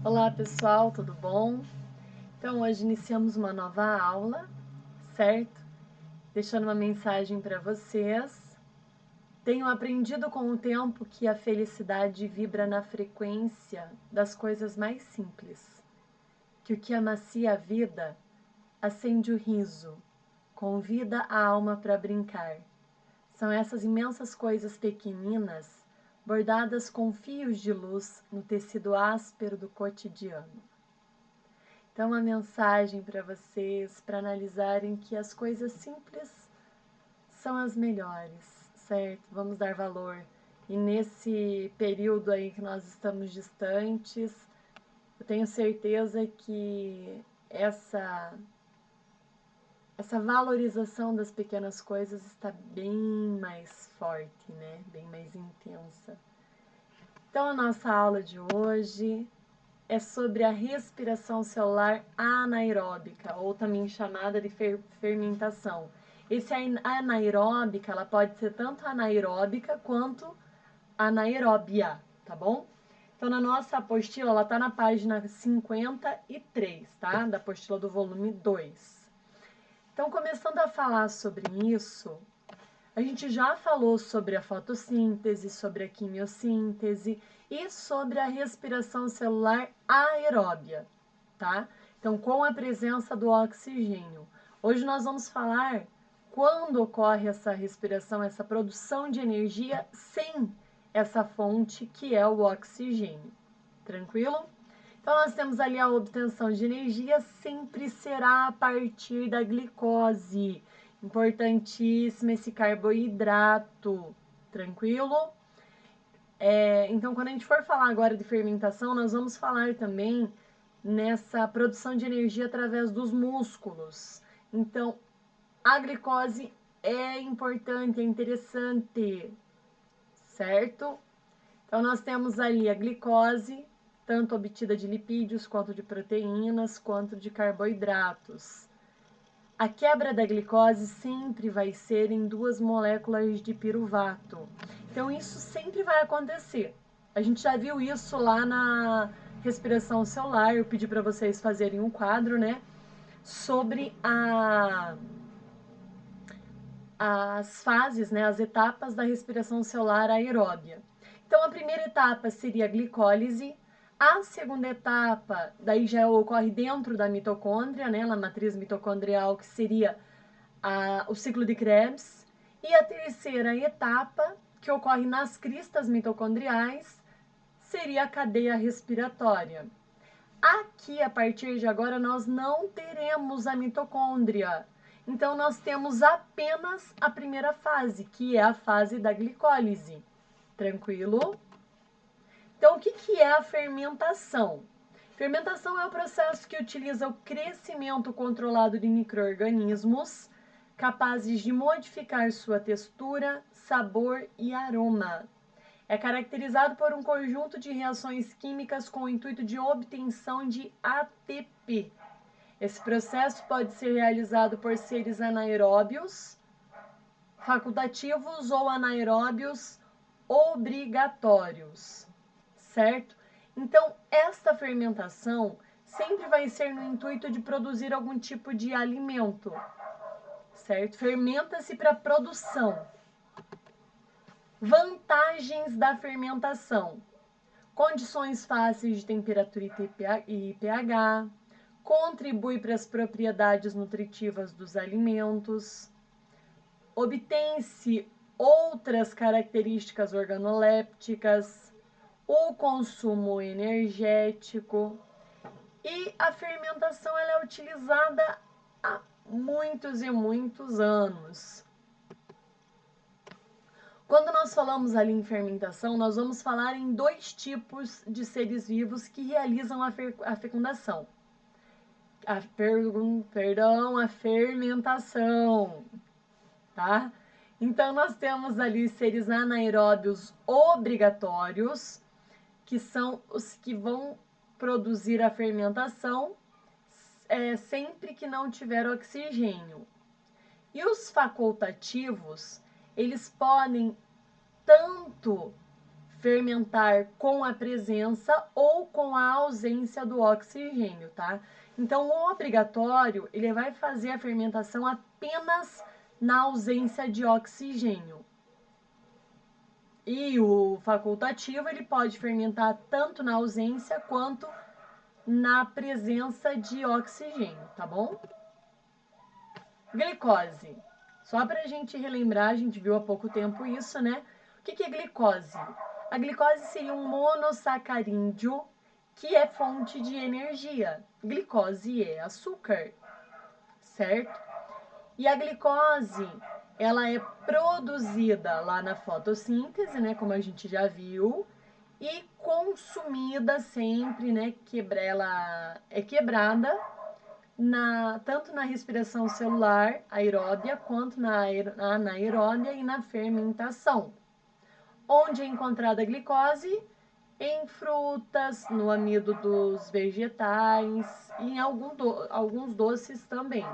Olá pessoal, tudo bom? Então hoje iniciamos uma nova aula, certo? Deixando uma mensagem para vocês. Tenho aprendido com o tempo que a felicidade vibra na frequência das coisas mais simples, que o que amacia a vida acende o riso, convida a alma para brincar. São essas imensas coisas pequeninas, bordadas com fios de luz no tecido áspero do cotidiano. Então, uma mensagem para vocês, para analisarem que as coisas simples são as melhores, certo? Vamos dar valor. E nesse período aí que nós estamos distantes, eu tenho certeza que essa valorização das pequenas coisas está bem mais forte, né? Bem mais intensa. Então, a nossa aula de hoje é sobre a respiração celular anaeróbica, ou também chamada de fermentação. Esse anaeróbica, ela pode ser tanto anaeróbica quanto anaeróbia, tá bom? Então, na nossa apostila, ela tá na página 53, tá? Da apostila do volume 2. Então, começando a falar sobre isso, a gente já falou sobre a fotossíntese, sobre a quimiossíntese e sobre a respiração celular aeróbia, tá? Então, com a presença do oxigênio. Hoje nós vamos falar quando ocorre essa respiração, essa produção de energia sem essa fonte que é o oxigênio. Tranquilo? Então, nós temos ali a obtenção de energia, sempre será a partir da glicose. Importantíssimo esse carboidrato, tranquilo? Então, quando a gente for falar agora de fermentação, nós vamos falar também nessa produção de energia através dos músculos. Então, a glicose é importante, é interessante, certo? Então, nós temos ali a glicose, tanto obtida de lipídios, quanto de proteínas, quanto de carboidratos. A quebra da glicose sempre vai ser em 2 moléculas de piruvato. Então, isso sempre vai acontecer. A gente já viu isso lá na respiração celular. Eu pedi para vocês fazerem um quadro, né? Sobre as fases, né? As etapas da respiração celular aeróbia. Então, a primeira etapa seria a glicólise. A segunda etapa, daí já ocorre dentro da mitocôndria, né? Na matriz mitocondrial, que seria o ciclo de Krebs. E a terceira etapa, que ocorre nas cristas mitocondriais, seria a cadeia respiratória. Aqui, a partir de agora, nós não teremos a mitocôndria. Então, nós temos apenas a primeira fase, que é a fase da glicólise. Tranquilo? Então, o que é a fermentação? Fermentação é o processo que utiliza o crescimento controlado de micro-organismos capazes de modificar sua textura, sabor e aroma. É caracterizado por um conjunto de reações químicas com o intuito de obtenção de ATP. Esse processo pode ser realizado por seres anaeróbios, facultativos ou anaeróbios obrigatórios, certo? Então, esta fermentação sempre vai ser no intuito de produzir algum tipo de alimento, certo? Fermenta-se para produção. Vantagens da fermentação: condições fáceis de temperatura e pH, contribui para as propriedades nutritivas dos alimentos, obtém-se outras características organolépticas, o consumo energético, e a fermentação ela é utilizada há muitos e muitos anos. Quando nós falamos ali em fermentação, nós vamos falar em 2 tipos de seres vivos que realizam a fecundação. A fermentação, tá? Então, nós temos ali seres anaeróbios obrigatórios, que são os que vão produzir a fermentação sempre que não tiver oxigênio. E os facultativos, eles podem tanto fermentar com a presença ou com a ausência do oxigênio, tá? Então, o obrigatório, ele vai fazer a fermentação apenas na ausência de oxigênio. E o facultativo, ele pode fermentar tanto na ausência quanto na presença de oxigênio, tá bom? Glicose. Só para a gente relembrar, a gente viu há pouco tempo isso, né? O que é glicose? A glicose seria um monossacarídeo que é fonte de energia. Glicose é açúcar, certo? E a glicose, ela é produzida lá na fotossíntese, né? Como a gente já viu, e consumida sempre, né? Ela é quebrada tanto na respiração celular aeróbia quanto na anaeróbia e na fermentação. Onde é encontrada a glicose? Em frutas, no amido dos vegetais e em alguns doces também.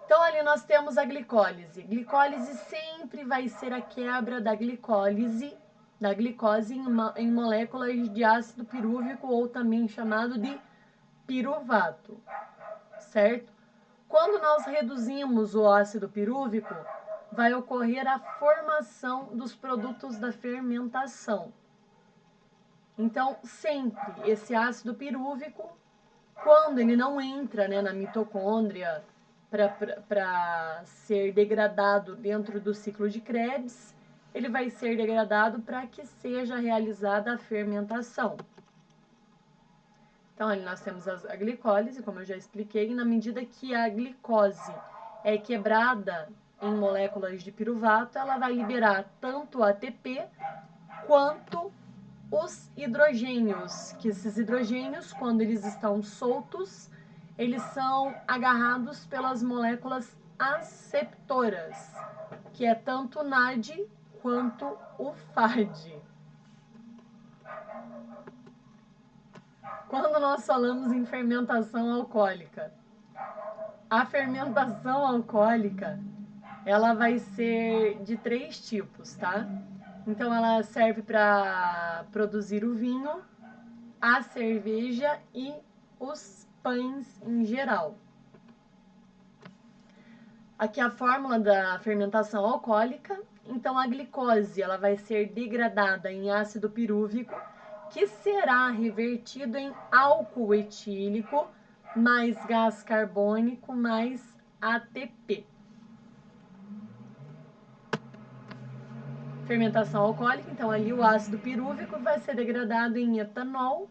Então ali nós temos a glicólise. Glicólise sempre vai ser a quebra da glicose em moléculas de ácido pirúvico ou também chamado de piruvato, certo? Quando nós reduzimos o ácido pirúvico, vai ocorrer a formação dos produtos da fermentação. Então, sempre esse ácido pirúvico, quando ele não entra, né, na mitocôndria para ser degradado dentro do ciclo de Krebs, ele vai ser degradado para que seja realizada a fermentação. Então, ali nós temos a glicólise, como eu já expliquei, e na medida que a glicose é quebrada em moléculas de piruvato, ela vai liberar tanto o ATP quanto os hidrogênios, que esses hidrogênios, quando eles estão soltos, eles são agarrados pelas moléculas aceptoras, que é tanto o NAD quanto o FAD. Quando nós falamos em fermentação alcoólica, a fermentação alcoólica, ela vai ser de 3 tipos, tá? Então, ela serve para produzir o vinho, a cerveja e os pães em geral. Aqui a fórmula da fermentação alcoólica. Então, a glicose ela vai ser degradada em ácido pirúvico, que será revertido em álcool etílico, mais gás carbônico, mais ATP. Fermentação alcoólica, então ali o ácido pirúvico vai ser degradado em etanol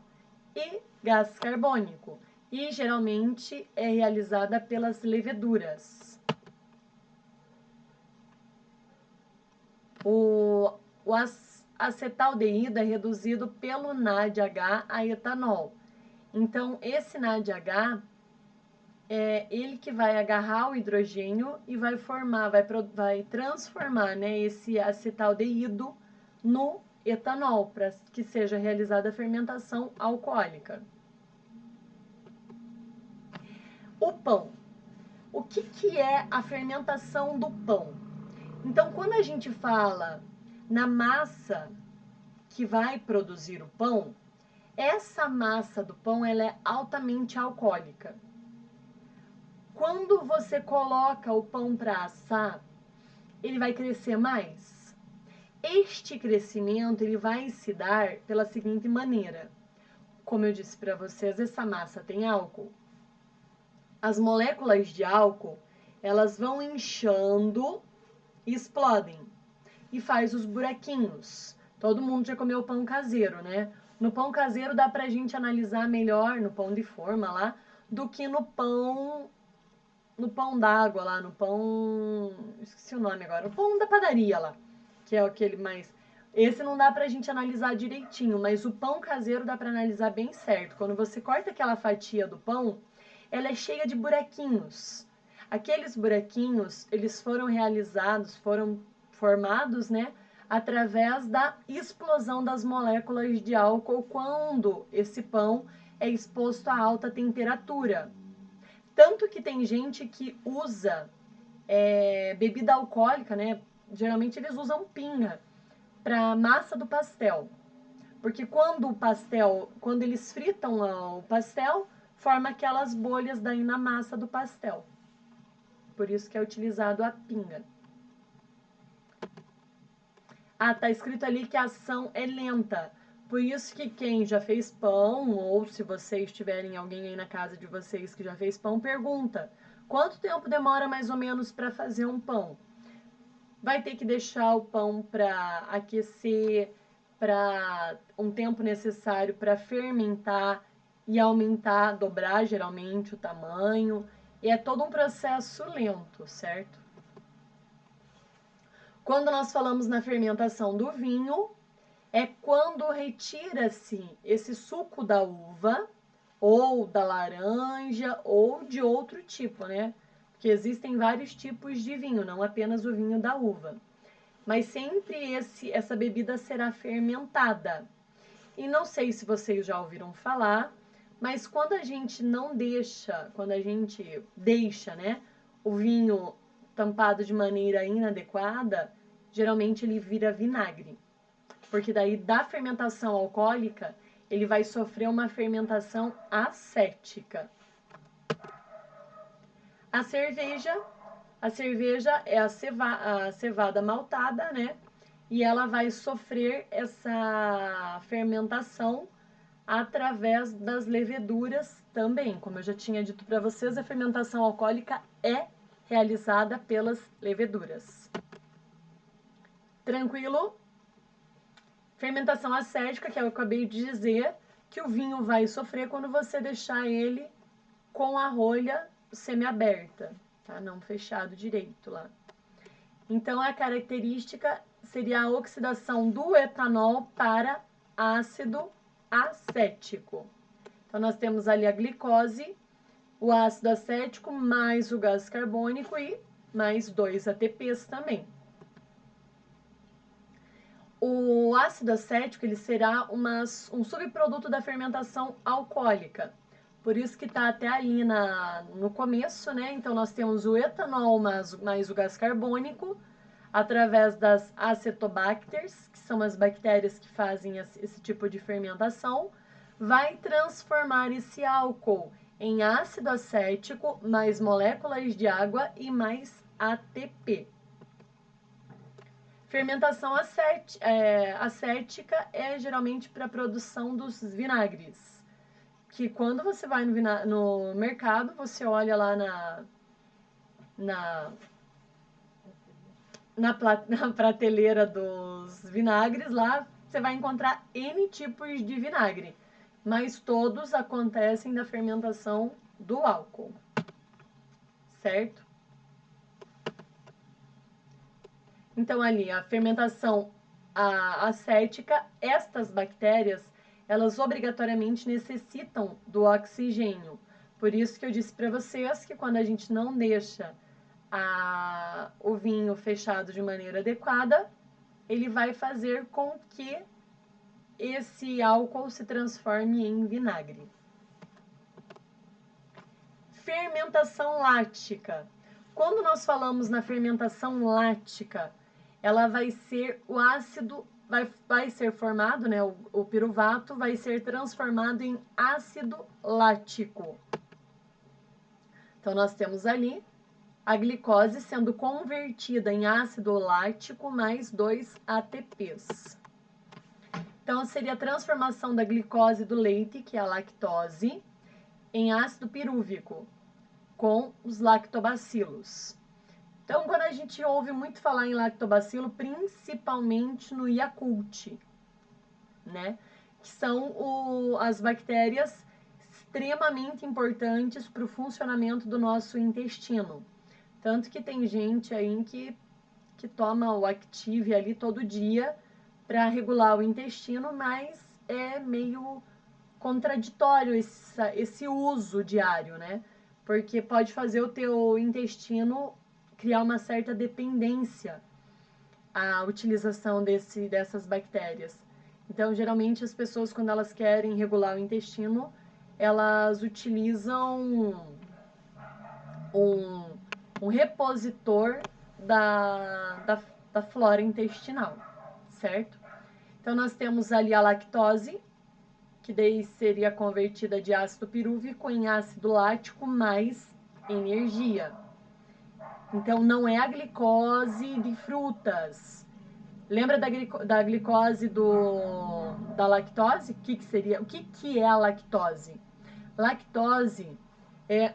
e gás carbônico. E geralmente é realizada pelas leveduras. O acetaldeído é reduzido pelo NADH a etanol. Então, esse NADH é ele que vai agarrar o hidrogênio e vai transformar, né, esse acetaldeído no etanol, para que seja realizada a fermentação alcoólica. O pão. O que é a fermentação do pão? Então, quando a gente fala na massa que vai produzir o pão, essa massa do pão ela é altamente alcoólica. Quando você coloca o pão para assar, ele vai crescer mais. Este crescimento ele vai se dar pela seguinte maneira. Como eu disse para vocês, essa massa tem álcool. As moléculas de álcool, elas vão inchando e explodem. E faz os buraquinhos. Todo mundo já comeu pão caseiro, né? No pão caseiro dá pra gente analisar melhor, no pão de forma lá, do que no pão d'água lá, no pão, esqueci o nome agora, o pão da padaria lá, que é aquele mais, esse não dá pra gente analisar direitinho, mas o pão caseiro dá pra analisar bem certo. Quando você corta aquela fatia do pão, ela é cheia de buraquinhos. Aqueles buraquinhos, eles foram formados, né, através da explosão das moléculas de álcool quando esse pão é exposto a alta temperatura. Tanto que tem gente que usa bebida alcoólica, né, geralmente eles usam pinga para massa do pastel. Porque quando eles fritam o pastel, forma aquelas bolhas daí na massa do pastel. Por isso que é utilizado a pinga. Ah, tá escrito ali que a ação é lenta. Por isso que quem já fez pão, ou se vocês tiverem alguém aí na casa de vocês que já fez pão, pergunta: quanto tempo demora mais ou menos para fazer um pão? Vai ter que deixar o pão para aquecer, para um tempo necessário para fermentar e aumentar, dobrar geralmente o tamanho. E é todo um processo lento, certo? Quando nós falamos na fermentação do vinho, é quando retira-se esse suco da uva, ou da laranja, ou de outro tipo, né? Porque existem vários tipos de vinho, não apenas o vinho da uva. Mas sempre essa bebida será fermentada. E não sei se vocês já ouviram falar, mas quando a gente deixa, né, o vinho tampado de maneira inadequada, geralmente ele vira vinagre. Porque daí da fermentação alcoólica, ele vai sofrer uma fermentação acética. A cerveja é a cevada maltada, né? E ela vai sofrer essa fermentação através das leveduras também. Como eu já tinha dito para vocês, a fermentação alcoólica é realizada pelas leveduras. Tranquilo? Fermentação acética, que eu acabei de dizer, que o vinho vai sofrer quando você deixar ele com a rolha semiaberta, tá? Não fechado direito lá. Então, a característica seria a oxidação do etanol para ácido acético. Então, nós temos ali a glicose, o ácido acético, mais o gás carbônico e mais 2 ATPs também. O ácido acético ele será um subproduto da fermentação alcoólica. Por isso que está até ali no começo, né? Então, nós temos o etanol mais o gás carbônico, através das acetobacters, que são as bactérias que fazem esse tipo de fermentação, vai transformar esse álcool em ácido acético, mais moléculas de água e mais ATP. Fermentação acética é geralmente para a produção dos vinagres. Que quando você vai no mercado, você olha lá na prateleira dos vinagres, lá você vai encontrar N tipos de vinagre. Mas todos acontecem da fermentação do álcool. Certo? Então, ali, a fermentação acética, estas bactérias, elas obrigatoriamente necessitam do oxigênio. Por isso que eu disse para vocês que quando a gente não deixa o vinho fechado de maneira adequada, ele vai fazer com que esse álcool se transforme em vinagre. Fermentação láctica. Quando nós falamos na fermentação láctica, ela vai ser o ácido, vai ser formado, né? O piruvato vai ser transformado em ácido lático. Então, nós temos ali a glicose sendo convertida em ácido lático mais 2 ATPs. Então, seria a transformação da glicose do leite, que é a lactose, em ácido pirúvico, com os lactobacilos. Então, quando a gente ouve muito falar em lactobacilo, principalmente no Yakult, né? Que são as bactérias extremamente importantes para o funcionamento do nosso intestino. Tanto que tem gente aí que toma o Active ali todo dia para regular o intestino, mas é meio contraditório esse uso diário, né? Porque pode fazer o teu intestino criar uma certa dependência à utilização dessas bactérias. Então, geralmente, as pessoas, quando elas querem regular o intestino, elas utilizam um repositor da flora intestinal, certo? Então, nós temos ali a lactose, que daí seria convertida de ácido pirúvico em ácido lático mais energia. Então, não é a glicose de frutas. Lembra da glicose da lactose? O que é a lactose? Lactose é...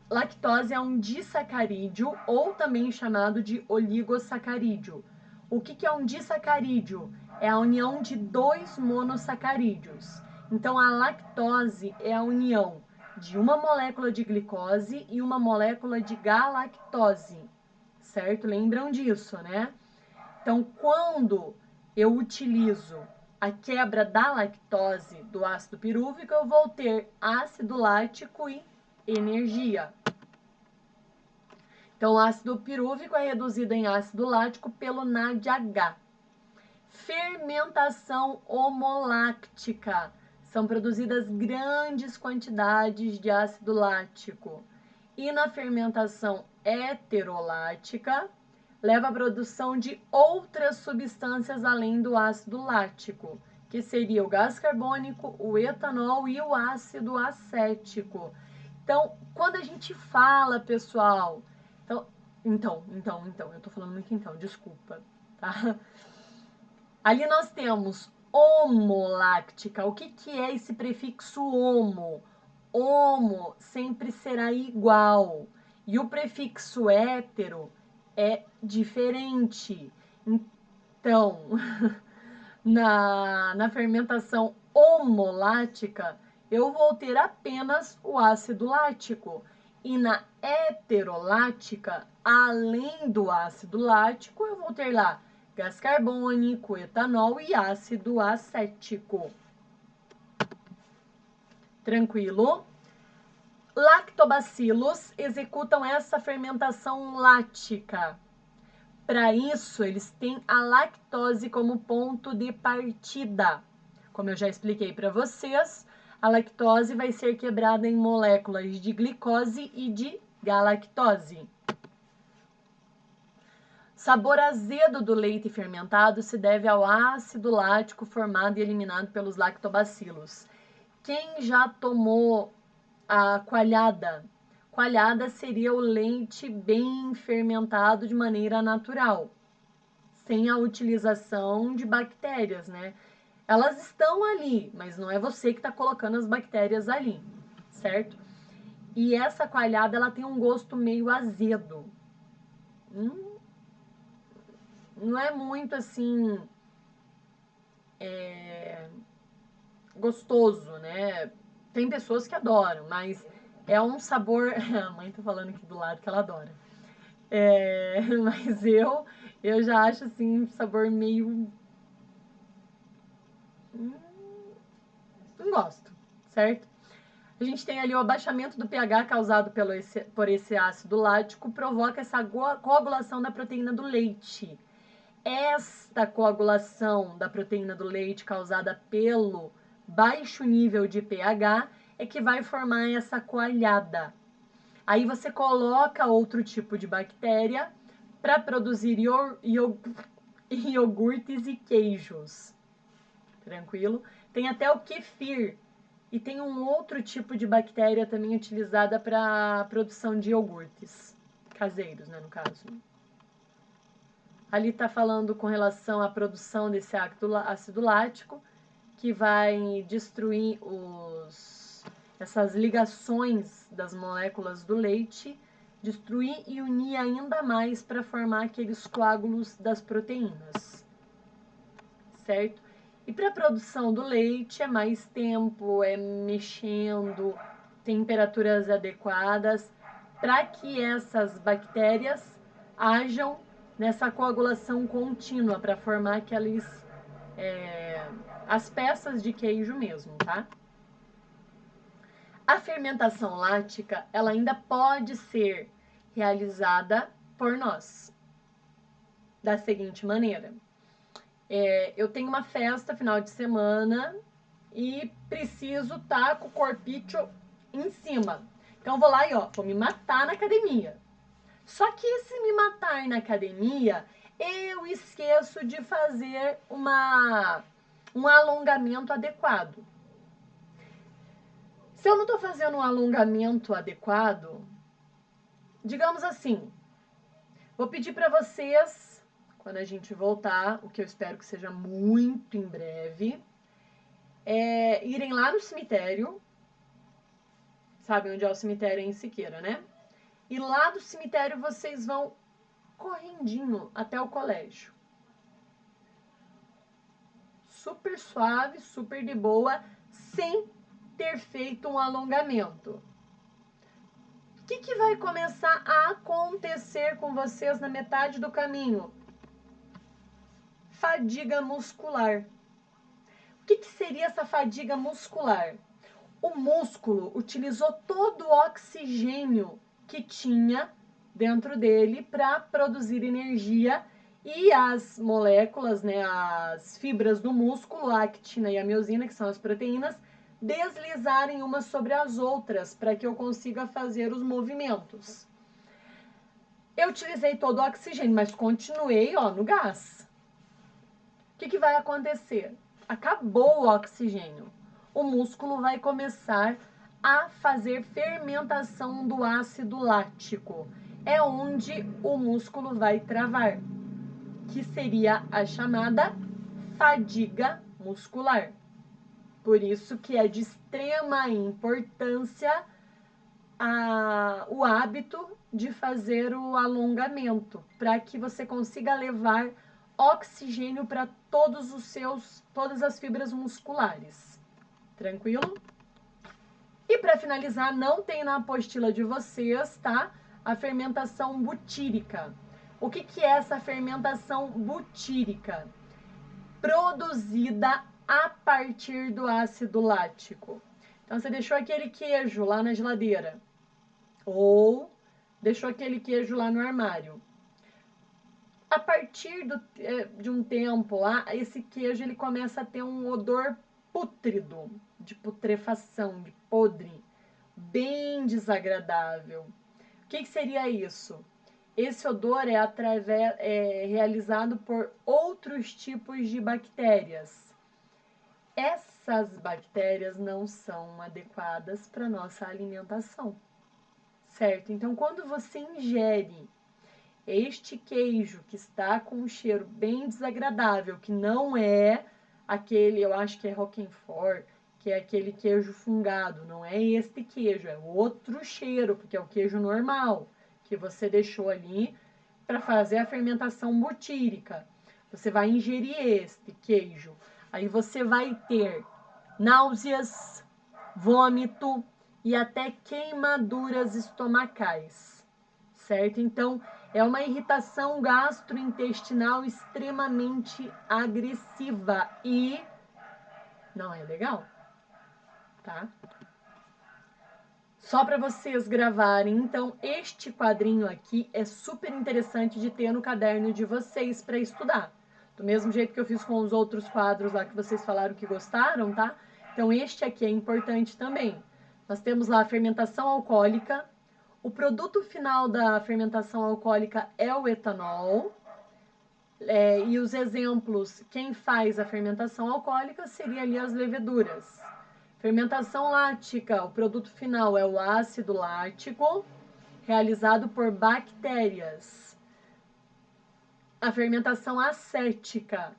Lactose é um disacarídeo ou também chamado de oligosacarídeo. O que é um disacarídeo? É a união de dois monossacarídeos. Então, a lactose é a união de uma molécula de glicose e uma molécula de galactose, certo? Lembram disso, né? Então, quando eu utilizo a quebra da lactose do ácido pirúvico, eu vou ter ácido lático e energia. Então, o ácido pirúvico é reduzido em ácido lático pelo NADH. Fermentação homoláctica. São produzidas grandes quantidades de ácido lático. E na fermentação heterolática, leva à produção de outras substâncias além do ácido lático, que seria o gás carbônico, o etanol e o ácido acético. Então, quando a gente fala, pessoal, eu tô falando muito desculpa, tá? Ali nós temos homoláctica. O que é esse prefixo homo? Homo sempre será igual. E o prefixo hétero é diferente. Então, na fermentação homolática, eu vou ter apenas o ácido lático. E na heterolática, além do ácido lático, eu vou ter lá gás carbônico, etanol e ácido acético. Tranquilo? Lactobacilos executam essa fermentação lática. Para isso, eles têm a lactose como ponto de partida. Como eu já expliquei para vocês, a lactose vai ser quebrada em moléculas de glicose e de galactose. Sabor azedo do leite fermentado se deve ao ácido lático formado e eliminado pelos lactobacilos. Quem já tomou a coalhada? Coalhada seria o leite bem fermentado de maneira natural, sem a utilização de bactérias, né? Elas estão ali, mas não é você que está colocando as bactérias ali, certo? E essa coalhada, ela tem um gosto meio azedo. Não é muito assim gostoso, né? Tem pessoas que adoram, mas é um sabor. A mãe tá falando aqui do lado que ela adora. Mas eu já acho assim um sabor meio. Não gosto, certo? A gente tem ali o abaixamento do pH causado por esse ácido lático, provoca essa coagulação da proteína do leite. Esta coagulação da proteína do leite causada pelo baixo nível de pH é que vai formar essa coalhada. Aí você coloca outro tipo de bactéria para produzir iogurtes e queijos. Tranquilo? Tem até o kefir. E tem um outro tipo de bactéria também utilizada para a produção de iogurtes caseiros, né, no caso. Ali está falando com relação à produção desse ácido lático, que vai destruir essas ligações das moléculas do leite, destruir e unir ainda mais para formar aqueles coágulos das proteínas, certo? E para a produção do leite é mais tempo, é mexendo, temperaturas adequadas, para que essas bactérias hajam nessa coagulação contínua para formar as peças de queijo mesmo, tá? A fermentação lática, ela ainda pode ser realizada por nós, da seguinte maneira. Eu tenho uma festa final de semana e preciso estar com o corpício em cima. Então, vou lá e vou me matar na academia. Só que se me matar na academia, eu esqueço de fazer um alongamento adequado. Se eu não estou fazendo um alongamento adequado, digamos assim, vou pedir para vocês, quando a gente voltar, o que eu espero que seja muito em breve, irem lá no cemitério, sabe onde é o cemitério em Siqueira, né? E lá do cemitério vocês vão correndinho até o colégio. Super suave, super de boa, sem ter feito um alongamento. O que vai começar a acontecer com vocês na metade do caminho? Fadiga muscular. O que seria essa fadiga muscular? O músculo utilizou todo o oxigênio que tinha dentro dele para produzir energia e as moléculas, né, as fibras do músculo, a actina e a miosina, que são as proteínas, deslizarem umas sobre as outras para que eu consiga fazer os movimentos. Eu utilizei todo o oxigênio, mas continuei no gás. O que vai acontecer? Acabou o oxigênio. O músculo vai começar a fazer fermentação do ácido lático. É onde o músculo vai travar, que seria a chamada fadiga muscular. Por isso que é de extrema importância o hábito de fazer o alongamento, para que você consiga levar oxigênio para todas as fibras musculares. Tranquilo? E para finalizar, não tem na apostila de vocês, tá? A fermentação butírica. O que é essa fermentação butírica? Produzida a partir do ácido lático. Então, você deixou aquele queijo lá na geladeira, ou deixou aquele queijo lá no armário. A partir de um tempo lá, esse queijo ele começa a ter um odor pútrido, de putrefação, de podre, bem desagradável. O que seria isso? Esse odor é realizado por outros tipos de bactérias. Essas bactérias não são adequadas para nossa alimentação, certo? Então, quando você ingere este queijo que está com um cheiro bem desagradável, que não é aquele, eu acho que é Roquefort, que é aquele queijo fungado, não é este queijo, é outro cheiro, porque é o queijo normal, que você deixou ali para fazer a fermentação butírica. Você vai ingerir este queijo, aí você vai ter náuseas, vômito e até queimaduras estomacais, certo? Então, é uma irritação gastrointestinal extremamente agressiva e não é legal, tá? Só para vocês gravarem, então, este quadrinho aqui é super interessante de ter no caderno de vocês para estudar. Do mesmo jeito que eu fiz com os outros quadros lá que vocês falaram que gostaram, tá? Então, este aqui é importante também. Nós temos lá a fermentação alcoólica. O produto final da fermentação alcoólica é o etanol. E os exemplos, quem faz a fermentação alcoólica seria ali as leveduras. Fermentação lática, o produto final é o ácido lático, realizado por bactérias. A fermentação acética,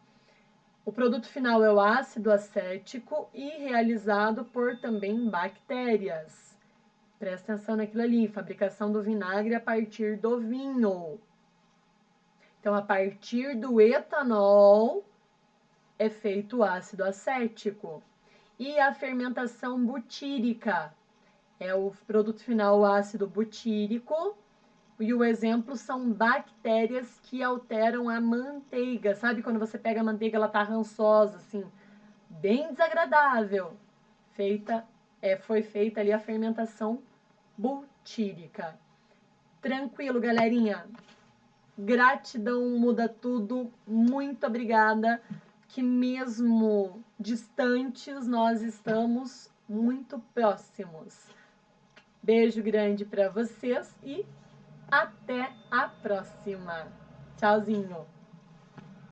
o produto final é o ácido acético e realizado por também bactérias. Presta atenção naquilo ali, fabricação do vinagre a partir do vinho. Então, a partir do etanol é feito o ácido acético. E a fermentação butírica é o produto final, o ácido butírico. E o exemplo são bactérias que alteram a manteiga. Sabe quando você pega a manteiga, ela tá rançosa, assim, bem desagradável. Foi feita ali a fermentação butírica. Tranquilo, galerinha? Gratidão muda tudo. Muito obrigada. Que mesmo distantes, nós estamos muito próximos. Beijo grande para vocês e Até a próxima. Tchauzinho.